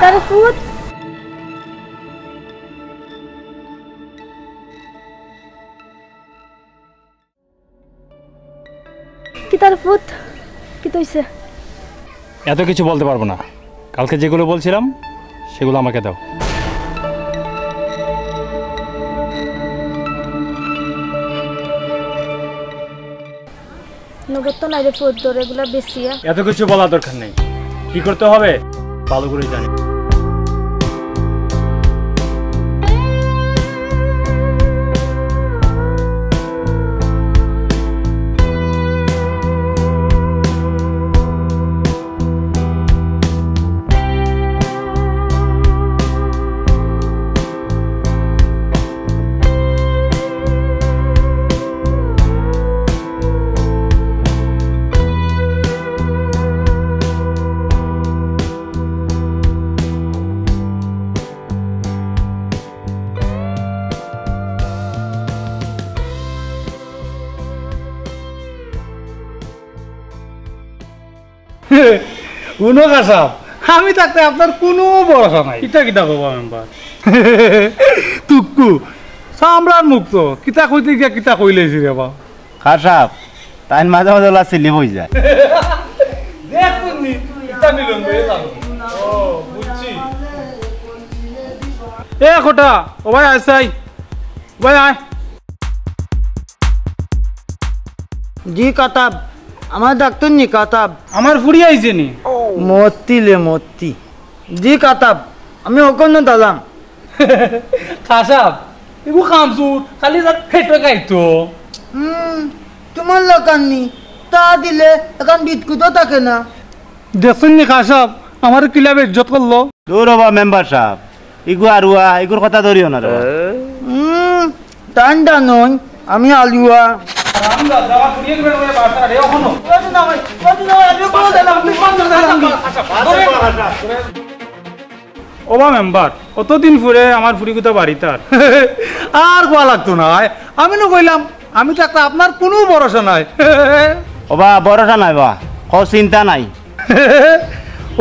কিতার foot কি তৈছে? এত কিছু বলতে পারবো না। কালকে যেগুলো বলছিলাম সেগুলো আমাকে দাও। নগদ তো নাই রে ফুট, তোর এগুলা বেশিয়া। এত কিছু বলার দরকার নেই। কি করতে হবে ভালো করে জানি। কোনো কাসাব আমি থাকতে আপনার কোনো ভরসা নাই। কিতা কিতা কব মেম্বার তুকু সামরার মুক্ত কিতা কইতে গিয়া কিতা কইলেছি রে বা কাসাব তাই মাঝে মাঝে ওলা সিলি হয়ে যায়। দেখুন নি কিতা মিলন হয়ে যাবে। ও বুঝছি। এ খোটা ও ভাই আইসাই ভাই আয়। জি কাতাব আমার ডাক্তার নি কাতাব। আমার ফুড়ি আইছে নি মতি লে মতি। জি কাতাব আমি ওখানে দালাম। কাসাব এগু খামসুর খালি তার ফেটে গাইতো। তোমার লোকাননি তা দিলে এখন বিটকুতো থাকে না। দেখুন নি কাসাব আমার ক্লাবে ইজ্জত করলো। দূর হবা মেম্বার সাহেব ইগু আরুয়া ইগুর কথা ধরিও না রে। টান টানুন আমি আলুয়া। ওবা মেম্বার অতদিন ফুরে আমার ফুরি কোথা বাড়ি তার আর কোয়া লাগতো না। আমি না কইলাম আমি তো একটা আপনার কোনো ভরসা নাই। ওবা ভরসা নাই বা ক চিন্তা নাই।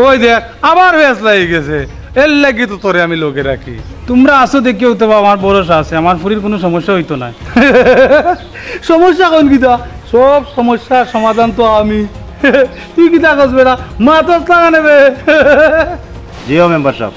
ওই দেখ আবার বেশ লাগে গেছে এর লাগি তো তোরে আমি লোকে রাখি। তোমরা আসো দেখিও তো আমার ভরসা আছে। আমার ফুরির কোনো সমস্যা হইতো না। সমস্যা কোন কিতা সব সমস্যার সমাধান তো আমি। তুই কিতা কস বেড়া মা তো লাগা নেবে। জিও মেম্বার সাহেব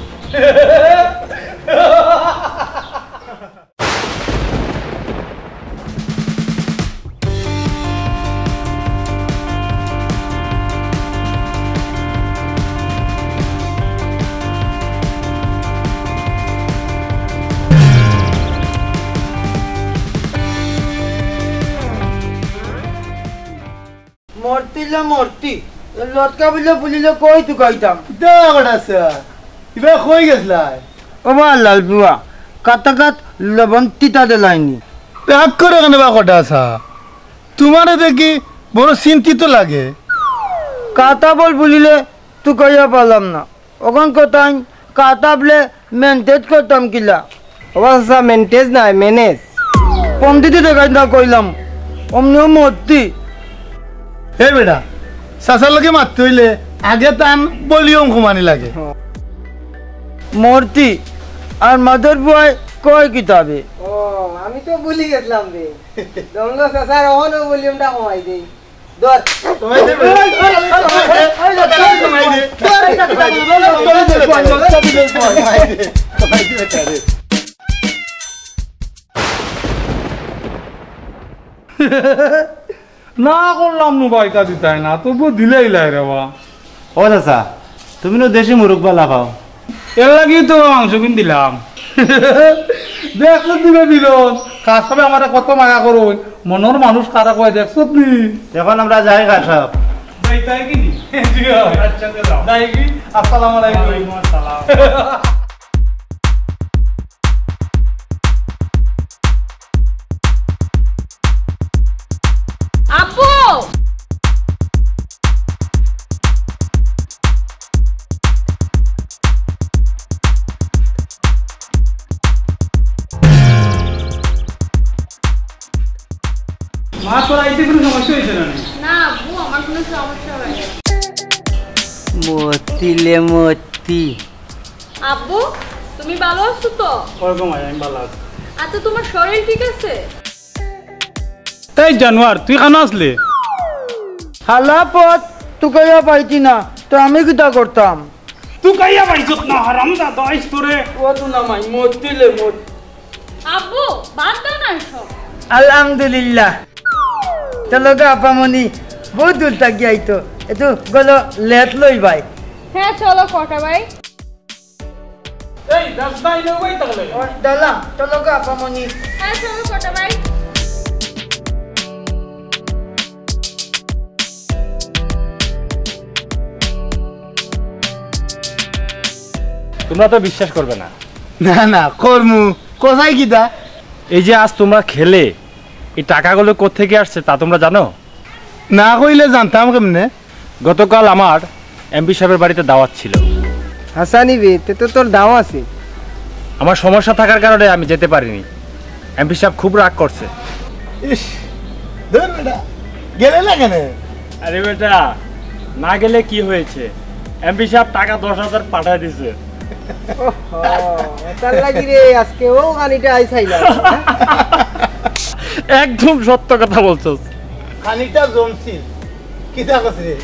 মর্তিলে মর্তি লটকা বিলে বুলিলে কই তু গাইতাম। এবার কই গেছলাই ও বা লাল বুয়া কাটা কাট লবণ তিতা দিলাইনি। রাগ করে কেন বা কটা আসা তোমারে দেখি বড় চিন্তিত লাগে। কাটা বল বুলিলে তু কইয়া পারলাম না। ওখান কোথায় কাটাবলে মেনটেজ করতাম কিলা। ওবা মেনটেজ নাই ম্যানেজ। পন্ডিতি দেখাই না কইলাম অমনিও মর্তি। হে বেটা চাচার লগে মারতে হইলে আগে টান বলিয়ম ঘুমানি লাগে। মূর্তি আর মাদর বুয়াই কয় কিতাবে। ও আমি তো ভুলি গেছিলাম রে। দমলো চাচার ওহনো ভলিউমটা কমাই দেই। ধর কমাই দে না করলাম নু বাইকা দিতাই না তবু দিলেই লাই রে বা। ও চাচা তুমি তো দেশি মুরগ বালা পাও এর লাগি তো মাংস কিন দিলাম। দেখছো দিবে বিরোধ কাজ হবে আমার কত মায়া করো মনের মানুষ কারা কয় দেখছো নি। এখন আমরা যাই কাসাব। তাই কি নি আচ্ছা দাও তাই কি আসসালামু আলাইকুম। আসসালাম। আপু মা তোর আইতে কোনো সমস্যা হয়েছে না? না আপু আমার কোনো সমস্যা হয়নি। মতি লে মতি আব্বু তুমি ভালো আছো তো? ওরকম আমি ভালো আছি। আচ্ছা তোমার শরীর ঠিক আছে? এই জানোয়ার তুই কেন আসলি? হালা পথ তুই কইয়া পাইতি না তো আমি কিটা করতাম? তুই কাইয়া পাইছত না হারামজাদা আইস তোরে। ও তো নামাই মত দিলে মত। আব্বু বাদ দাও না সব। আলহামদুলিল্লাহ চলো গা আপামনি বহুত দূর থাকি আইতো একটু গলো লেট লই ভাই। হ্যাঁ চলো কটা ভাই। এই রাস্তা আইলো ভাই তাহলে। দালাম চলো গা আপামনি। হ্যাঁ চলো কটা ভাই। তোমরা তো বিশ্বাস করবে না, না না কর্মু কোথায় কিতা? এই যে আজ তোমরা খেলে এই টাকাগুলো কোত্থেকে আসছে তা তোমরা জানো? না কইলে জানতাম কেমনে? গতকাল আমার এমপি সাহেবের বাড়িতে দাওয়াত ছিল। হাসানি বে তে তো তোর দাও আছে। আমার সমস্যা থাকার কারণে আমি যেতে পারিনি। এমপি সাহেব খুব রাগ করছে। ইস ধর বেটা গেলে না কেন? আরে বেটা না গেলে কি হয়েছে, এমপি সাহেব টাকা 10,000 পাঠায় দিছে। তার লাগি রে আজকে ও গানিটা আইছাইলা। একদম সত্য কথা বলছস। খানিকটা জমছিল কিতা কস রে?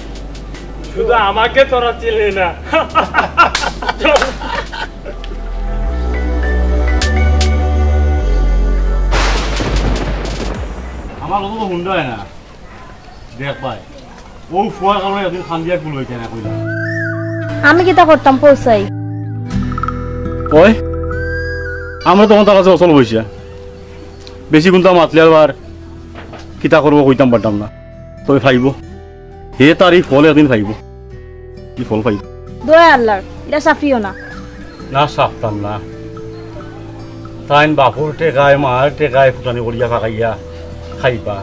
শুধু আমাকে তোরা চিনলি না। আমার অত হুন্ডা হয় না দেখ পাই ও ফুয়ার কারণে একদিন খান দিয়া কুল হইতে না কইলা। আমি কিটা করতাম পৌঁছাই। ওই আমরা তখন তার কাছে অচল বইছে বেশি কিন্তু মাতলে আবার কিতা করবো কইতাম পারতাম না। তবে ফাইব হে তার এই ফল একদিন ফাইব। কি ফল ফাইব? দোয়া আল্লাহর এটা সাফিও না। না সাফতাম না তাইন বাপুর টেকায় মার টেকায় ফুটানি করিয়া ফাঁকাইয়া খাইবা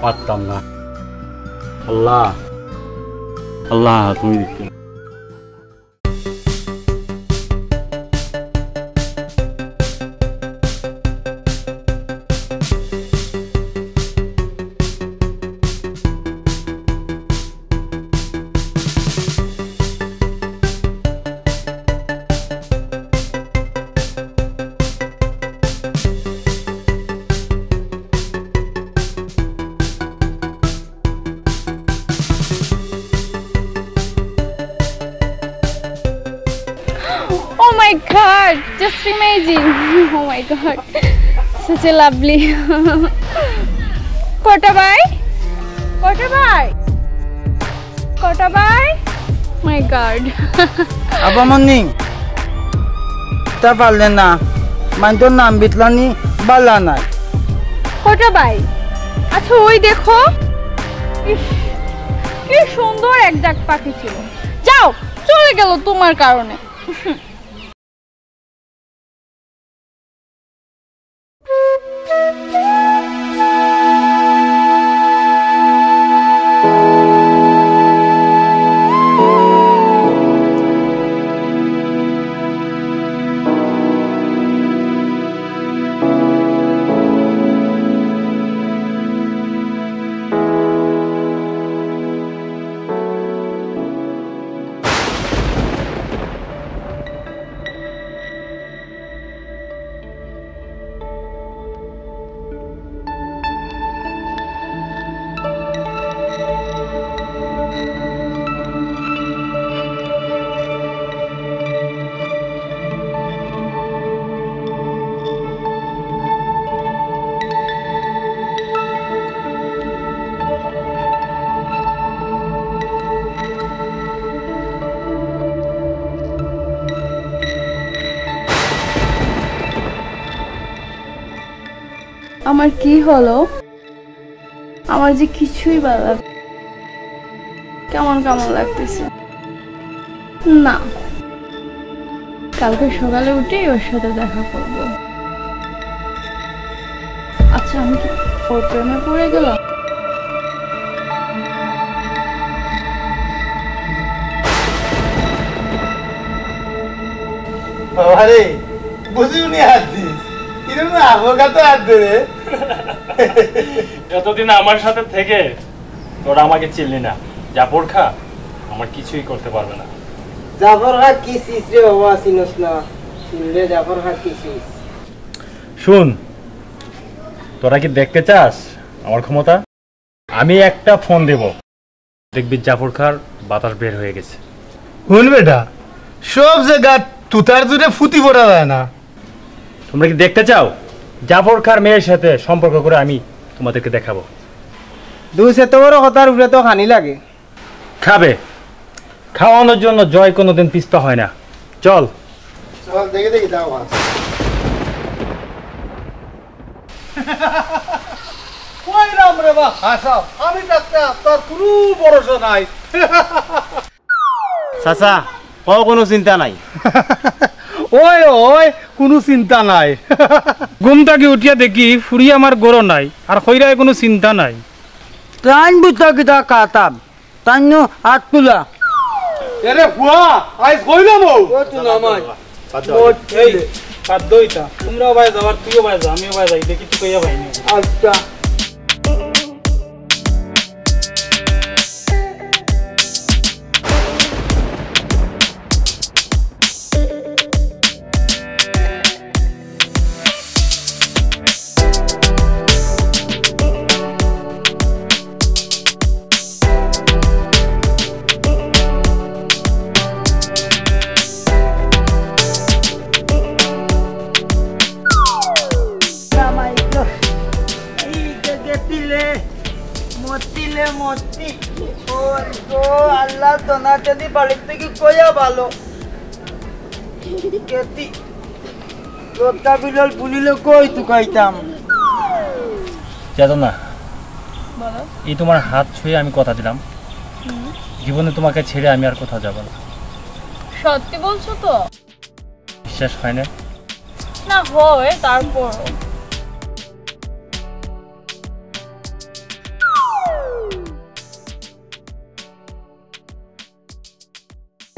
পারতাম না। আল্লাহ আল্লাহ তুমি দেখতে Oh my god, just imagine. Oh my god. Such a lovely. Kota bhai? Kota bhai? Kota bhai? My god. আপামনি তা পারলেন না মাইতোর নাম বিতলানি বালা নাই। Kota bhai? আচ্ছা ওই দেখো। ইস, কি সুন্দর এক ডাক পাখি ছিল। যাও চলে গেল তোমার কারণে। আমার কি হলো? আমার যে কিছুই ভালো লাগে, কেমন কেমন লাগতেছে না। কালকে সকালে উঠেই ওর সাথে দেখা করব। আচ্ছা আমি কি ওর প্রেমে পড়ে গেলাম? আরে বুঝিনি আসছিস কিরকম আবহাওয়াতে আসবে রে? এতদিন আমার সাথে থেকে তোরা আমাকে চিনলি না, যা পড়খা আমার কিছুই করতে পারবে না। জাফর খা কি চিজ রে বাবা চিনস না চিনলে জাফর খা কি চিজ শুন, তোরা কি দেখতে চাস আমার ক্ষমতা? আমি একটা ফোন দেব, দেখবি জাফর খার বাতাস বের হয়ে গেছে। শুন বেটা, সব জায়গা তুতার জুড়ে ফুটি পড়া যায় না। তোমরা কি দেখতে চাও? জাফর খার মেয়ের সাথে সম্পর্ক করে আমি তোমাদেরকে দেখাবো। দুই এত বড় কথার উপরে তো খানি লাগে। খাবে, খাওয়ানোর জন্য জয় কোনোদিন পিছপা হয় না। চল চল দেখে দেখি দাও কইলাম রে বা হাসাব, আমি থাকতে তোর কোনো ভরসা নাই। চাচা, কোনো চিন্তা নাই। ওই ওই কোনো চিন্তা নাই। ঘুম থেকে উঠিয়া দেখি ফুরি আমার গরো নাই, আর খৈরায় কোনো চিন্তা নাই। তাইন বুঝা কিতা কাতাম তাইন হাত তুলা এরে বুয়া আইস কইলাম ও তুই নামাজ এই খাদ্যইতা তোমরাও ভাই যাও, আর তুইও ভাই যা, আমিও ভাই যাই, দেখি তুই কইয়া ভাই নি। আচ্ছা আল্লাহ দোনাতে দি বাড়ির থেকে কইয়া ভালো কেতি রোদটা বিলল বুলিলে কই তু কইতাম চেতনা, এই তোমার হাত ছুঁয়ে আমি কথা দিলাম, জীবনে তোমাকে ছেড়ে আমি আর কোথাও যাব না। সত্যি বলছো তো? বিশ্বাস হয় না? না হয়, তারপর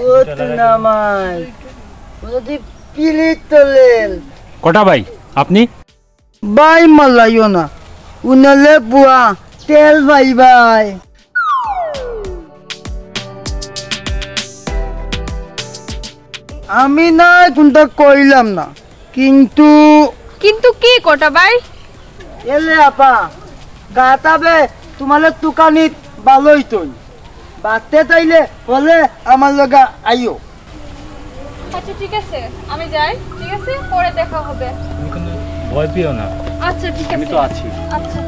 ও তুই নামাজ যদি পিলি তোলেন কটা ভাই আপনি? বাই মালাইও না উনালে বুয়া তেল ভাই ভাই আমি না কোনটা কইলাম না, কিন্তু কিন্তু কি কটা ভাই? এলে আপা গাতাবে তোমালে তুকানিত ভালোই তুই বাতে তাইলে বলে আমার লগা আইও। আচ্ছা ঠিক আছে, আমি যাই। ঠিক আছে, পরে দেখা হবে। তুমি কিন্তু ভয় পেও না, আচ্ছা ঠিক আছে, আমি তো আছি। আচ্ছা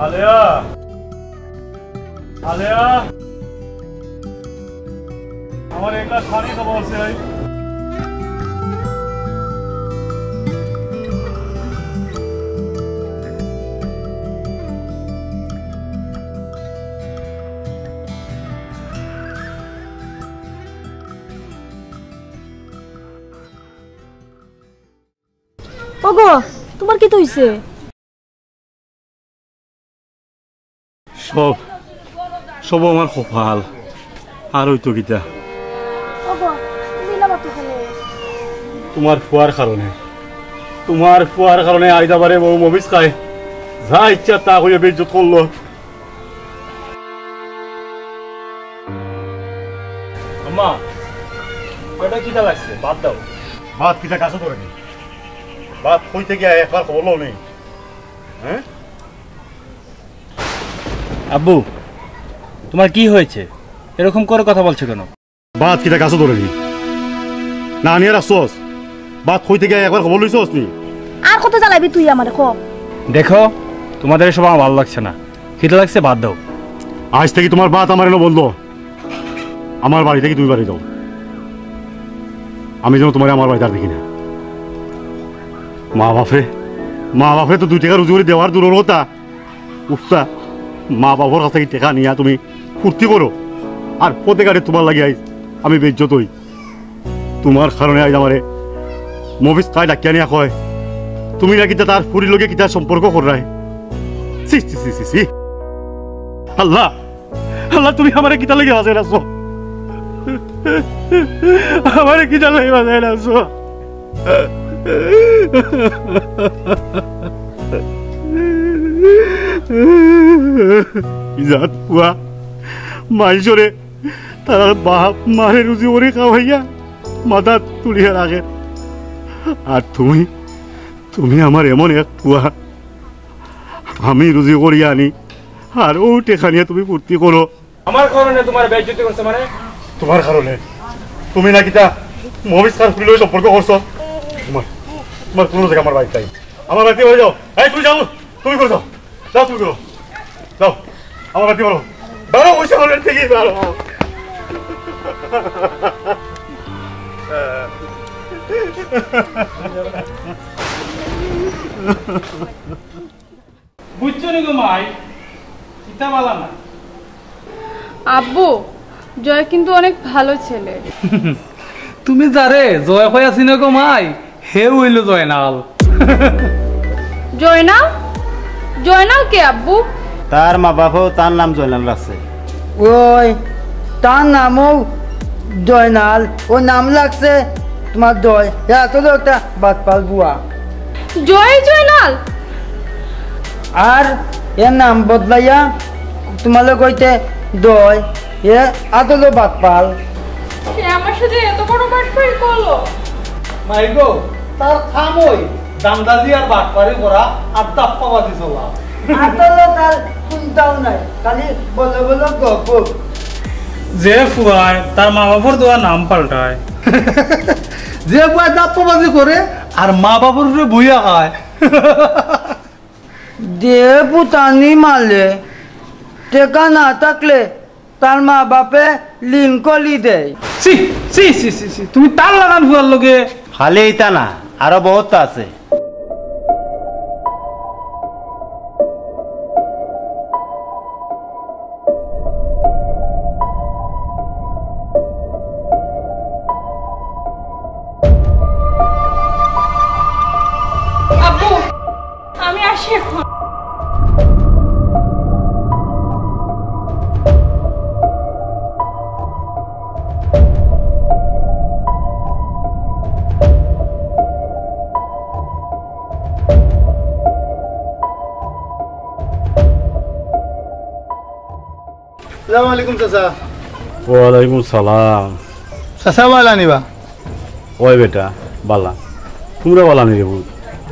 আলেয়া, আলেয়া, আমার এক গ্লাস পানি খাবো বলছে। ওগো তোমার কি হইছে? সব সব আমার কপাল, আর ওই তো গীতা ওগো তুমি না মাত্র খালে তোমার ফুয়ার কারণে, তোমার ফুয়ার কারণে আইদাবারে বউ মবিস খায়, যা ইচ্ছা তা হয়ে বেজ্জত করলো। আম্মা কয়টা কিটা লাগছে? বাদ দাও। ভাত কিটা কাছে ধরে নি, ভাত কই থেকে একবার খবর লো নেই। হ্যাঁ আব্বু, তোমার কি হয়েছে? এরকম করে কথা বলছো কেন? ভাত কিটা কাছে ধরে নি, না নিয়ে রাখছস? ভাত কই থেকে একবার খবর লইছস নি? আর কত জ্বালাবি তুই আমারে কো? দেখো তোমাদের এসব আমার ভালো লাগছে না, খিদে লাগছে, বাদ দাও। আজ থেকে তোমার ভাত আমার এনে বললো, আমার বাড়ি থেকে তুমি বাড়ি যাও, আমি যেন তোমার আমার বাড়িতে আর দেখি না। মা বাপে তো 2 টাকা রুজি করে দেওয়ার দূরের কথা, উফতা মা বাবার কাছ থেকে টাকা নিয়ে তুমি ফুর্তি করো, আর পথে গাড়ি তোমার লাগে আইস আমি বেজ্জত হই। তোমার কারণে আজ আমারে মফিস খাই ডাকিয়া নিয়া কয় তুমি নাকি তার ফুরির লগে কিতা সম্পর্ক করাই। সি সি সি সি সি আল্লাহ আল্লাহ, তুমি আমারে কিতা লাগে হাজার আছো। আমার কি জানাই বাজায় রাখছো ইজাত পুয়া মানুষরে তারা বাপ মারে রুজি ওরে খাওয়াইয়া মাথা তুলিয়া রাখে আর তুমি তুমি আমার এমন এক পুয়া আমি রুজি করিয়া আনি আর ও টেকা নিয়ে তুমি ফুর্তি করো আমার কারণে তোমার বেইজ্জতি করছে মানে তোমার কারণে তুমি নাকি তা মহাবিজ খান খুলে সম্পর্ক করছো তোমার তোমার কোনো জায়গা আমার বাড়িতে আমার বাড়িতে বলে যাও এই তুমি যাও তুমি করো যাও তুমি করো যাও আমার বাড়িতে বলো বারো পয়সা হলেন থেকে বারো বুঝছো নি গো মাই ইতা বালা না আব্বু জয় কিন্তু অনেক ভালো ছেলে। তুমি যারে জয় হয়ে আছি না গো মাই হে হইল জয়নাল। জয়নাল? জয়নাল কে আব্বু? তার মা বাবাও তার নাম জয়নাল রাখছে। ওই তার নামও জয়নাল, ও নাম লাগছে তোমার জয়। এত একটা বাতপাল বুয়া। জয় জয়নাল? আর এর নাম বদলাইয়া তোমালে কইতে দয়, এ আতলো বাতপাল। সে আমার সাথে এত বড় বাটপারি করলো? মাই গো তার খাম ওই দান্দাজি আর বাটপারি করা আর দাপ্পাবাজি চলা। আতলো তার চিন্তাও নাই, খালি বলে বলে গপ। যে ফুয়ায় তার মা বাবার দেওয়া নাম পাল্টায়, যে বুয়া দাপ্পাবাজি করে আর মা বাবার উপরে বইয়া খায়। দে পুতানি মারলে টেকা না থাকলে তার মা বাপে লিঙ্কলি দেয়। সি সি সি সি সি তুমি তার লাগান ফুয়ার লগে। খালি ইতা না, আরো বহুত আছে। আব্বু আমি আসি এখন। আসসালামু আলাইকুম চাচা। ওয়ালাইকুম সালাম। চাচা বালা নিবা? ওই বেটা বালা, তোমরা বালা নি রে?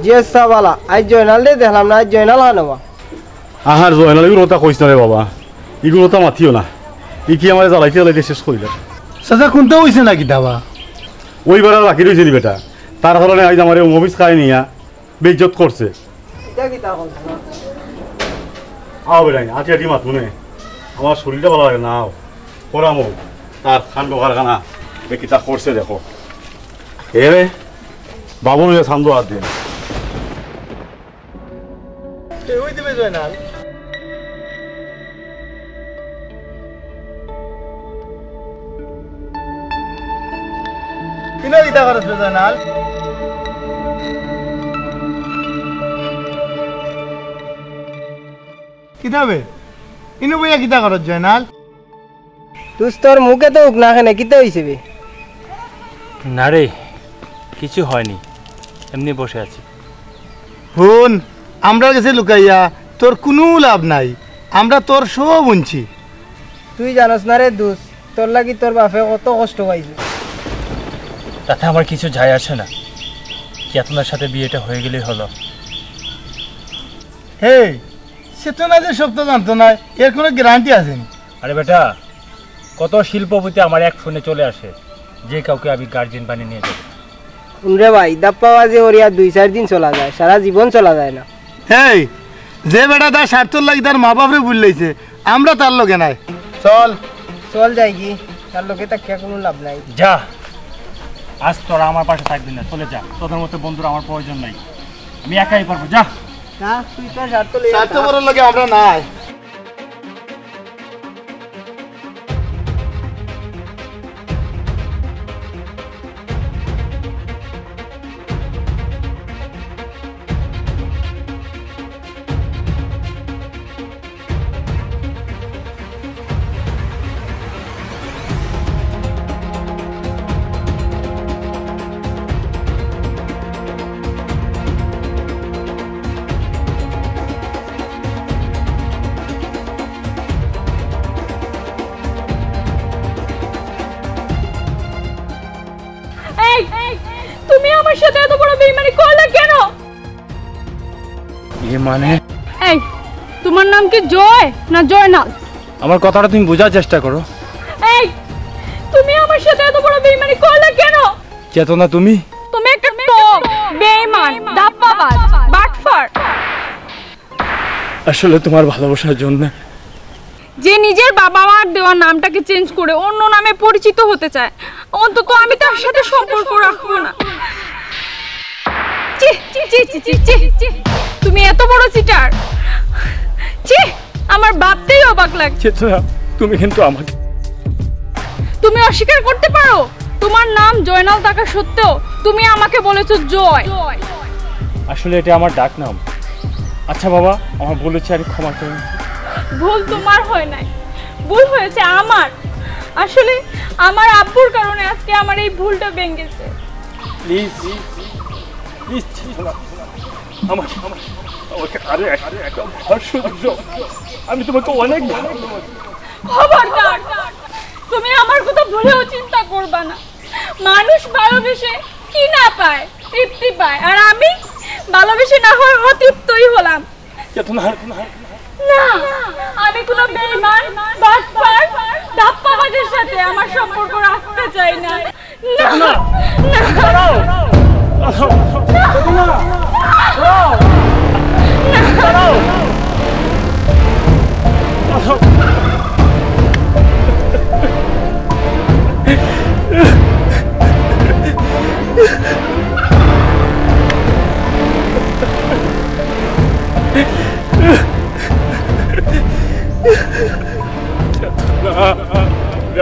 যে সাবালা আজ জয়নাল দে দেখলাম না, আজ জয়নাল হানবা। আহার জয়নাল এগুলো কথা কইস না রে বাবা, এগুলো তো মাতিও না। ই কি আমার জ্বালাইতে জ্বালাইতে শেষ করিল। চাচা কোনটা হইছে নাকি দাবা? ওইবার আর রাখি রয়েছে বেটা, তার কারণে আজ আমার মবিস খাই নিয়া বেইজ্জত করছে। এটা কি তা বলছ? আও বেটাই আটি আটি মাত মনে আমার শরীরটা ভালো লাগে না। করামো তার খান কারখানা কিতা করছে দেখো। এ রে বাবু ছান্দ হাত দিয়ে ওই দিবে জয়নাল। কিনা কিতা করছ জয়নাল? কিতাবে ইনু বইয়া কিতা করছ জয়নাল? তুই তোর মুখে তো উক না খানে কিতে হইছে বে? না রে কিছু হয়নি, এমনি বসে আছি। হুন আমরা কাছে লুকাইয়া তোর কোনো লাভ নাই, আমরা তোর সব উনছি। তুই জানোস না রে দুস, তোর লাগি তোর বাপে কত কষ্ট পাইছে। তাতে আমার কিছু যায় আসে না, কি আপনার সাথে বিয়েটা হয়ে গেলেই হলো। হে সে তো না যে শক্ত জানতো না, এর কোনো গ্যারান্টি আছে না। আরে বেটা কত শিল্পপতি আমার এক ফোনে চলে আসে, যে কাউকে আমি গার্জেন বানিয়ে নিয়ে যাবো। রে ভাই দাপ্পাবাজি ওরিয়া 2-4 দিন চলা যায়, সারা জীবন চলা যায় না। হেই যে বেটা তার স্বার্থর লাগি তার মা বাপরে ভুল লাইছে, আমরা তার লগে নাই। চল চল যাই কি, তার লোকে তাকিয়া কোনো লাভ নাই। যা, আজ তোরা আমার পাশে থাকবি না, চলে যা। তোদের মতো বন্ধুরা আমার প্রয়োজন নাই, আমি একাই পারবো। যা না তুই তোর স্বার্থ লইয়া স্বার্থ করার লগে আমরা নাই। এই তুমি আমার সাথে এত বড় বেইমানি করলে কেন? মানে এই তোমার নাম কি জয় না জয়নাল? আমার কথাটা তুমি বোঝার চেষ্টা করো। এই তুমি আমার সাথে এত বড় বেইমানি করলে কেন? চেতনা তুমি তুমি একটা টপ বেঈমান দাপ্পাবাজ বাটফার। আসলে তোমার ভালোবাসার জন্য যে নিজের বাবা মার দেওয়া নামটাকে চেঞ্জ করে অন্য নামে পরিচিত হতে চায়, অন্তত আমি তার সাথে সম্পর্ক রাখবো না। ছি ছি ছি ছি ছি ছি, তুমি এত বড় চিটার! ছি, আমার ভাবতেই অবাক লাগছে। চেতনা তুমি কিন্তু আমাকে তুমি অস্বীকার করতে পারো তোমার নাম জয়নাল থাকা সত্ত্বেও তুমি আমাকে বলেছো জয়। আসলে এটা আমার ডাক নাম। আচ্ছা বাবা, আমার বলেছি, আমি ক্ষমা করে নিচ্ছি। ভুল তোমার হয় নাই, ভুল হয়েছে আমার। আসলে আমার আব্বুর কারণে আজকে আমার এই ভুলটা ভেঙেছে। প্লিজ প্লিজ আমাকে আরে একটা সুযোগ দাও। আমি তোমাকে অনেক ভালোবাসি। খবরদার, তুমি আমার কথা ভুলেও চিন্তা করবা না। মানুষ ভালোবেসে কি না পায়, তৃপ্তি পায়, আর আমি ভালোবেসে না হয় অতৃপ্তই হলাম। না, আমি কোনো বেঈমান বাটপার দাপ্পাবাজের সাথে আমার সম্পর্ক রাখতে চাই না। না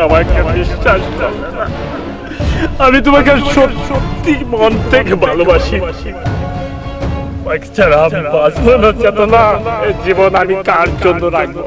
আমাকে বিশ্বাস করো, আমি তোমাকে সত্যি মন থেকে ভালোবাসি। ছাড়া আমি বাঁচবো না চেতনা। জীবন আমি কার জন্য রাখবো?